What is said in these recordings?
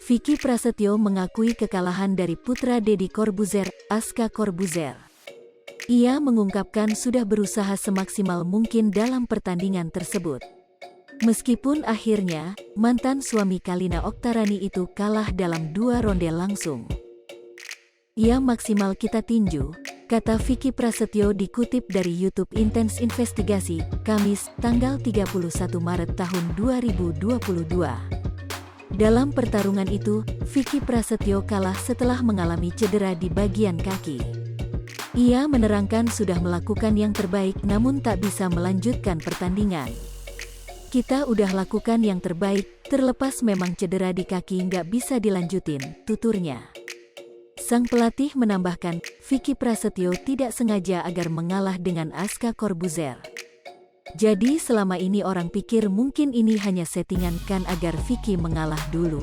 Vicky Prasetyo mengakui kekalahan dari putra Deddy Corbuzier, Aska Corbuzier. Ia mengungkapkan sudah berusaha semaksimal mungkin dalam pertandingan tersebut. Meskipun akhirnya, mantan suami Kalina Oktarani itu kalah dalam 2 ronde langsung. Ia maksimal kita tinju, kata Vicky Prasetyo dikutip dari YouTube Intens Investigasi, Kamis, tanggal 31 Maret tahun 2022. Dalam pertarungan itu, Vicky Prasetyo kalah setelah mengalami cedera di bagian kaki. Ia menerangkan sudah melakukan yang terbaik namun tak bisa melanjutkan pertandingan. Kita udah lakukan yang terbaik, terlepas memang cedera di kaki nggak bisa dilanjutin, tuturnya. Sang pelatih menambahkan, Vicky Prasetyo tidak sengaja agar mengalah dengan Aska Corbuzier. Jadi selama ini orang pikir mungkin ini hanya settingan kan agar Vicky mengalah dulu?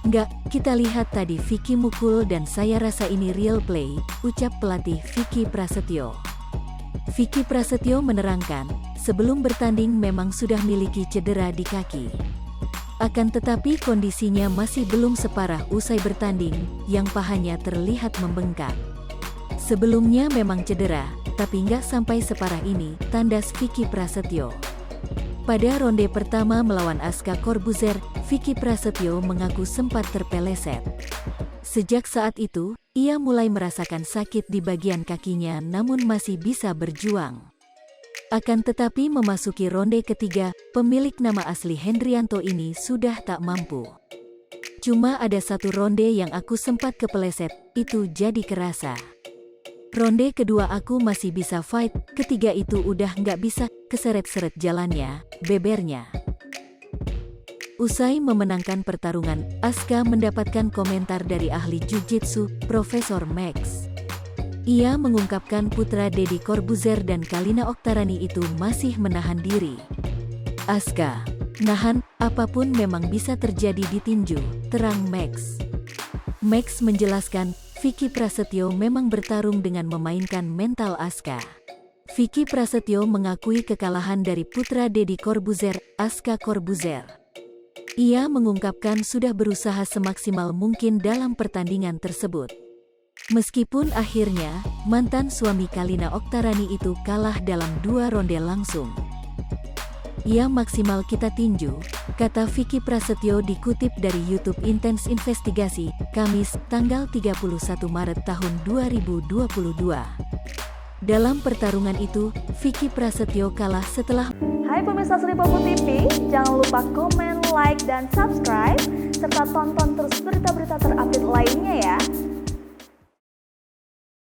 Nggak, kita lihat tadi Vicky mukul dan saya rasa ini real play, ucap pelatih Vicky Prasetyo. Vicky Prasetyo menerangkan, sebelum bertanding memang sudah miliki cedera di kaki. Akan tetapi kondisinya masih belum separah usai bertanding, yang pahanya terlihat membengkak. Sebelumnya memang cedera, tapi nggak sampai separah ini, tandas Vicky Prasetyo. Pada ronde pertama melawan Aska Corbuzier, Vicky Prasetyo mengaku sempat terpeleset. Sejak saat itu, ia mulai merasakan sakit di bagian kakinya namun masih bisa berjuang. Akan tetapi memasuki ronde ketiga, pemilik nama asli Hendrianto ini sudah tak mampu. Cuma ada satu ronde yang aku sempat kepeleset, itu jadi kerasa. Ronde kedua aku masih bisa fight, ketiga itu udah nggak bisa, keseret-seret jalannya, bebernya. Usai memenangkan pertarungan, Aska mendapatkan komentar dari ahli Jiu-Jitsu, Profesor Max. Ia mengungkapkan putra Deddy Corbuzier dan Kalina Oktarani itu masih menahan diri. Aska, nahan, apapun memang bisa terjadi di tinju, terang Max. Max menjelaskan, Vicky Prasetyo memang bertarung dengan memainkan mental Aska. Vicky Prasetyo mengakui kekalahan dari putra Deddy Corbuzier, Aska Corbuzier. Ia mengungkapkan sudah berusaha semaksimal mungkin dalam pertandingan tersebut. Meskipun akhirnya, mantan suami Kalina Oktarani itu kalah dalam 2 ronde langsung. Ia maksimal kita tinju, kata Vicky Prasetyo dikutip dari YouTube Intens Investigasi, Kamis, tanggal 31 Maret tahun 2022. Dalam pertarungan itu, Vicky Prasetyo kalah setelah... Hai pemirsa Sri Popo TV, jangan lupa komen, like, dan subscribe, serta tonton terus berita-berita terupdate lainnya ya.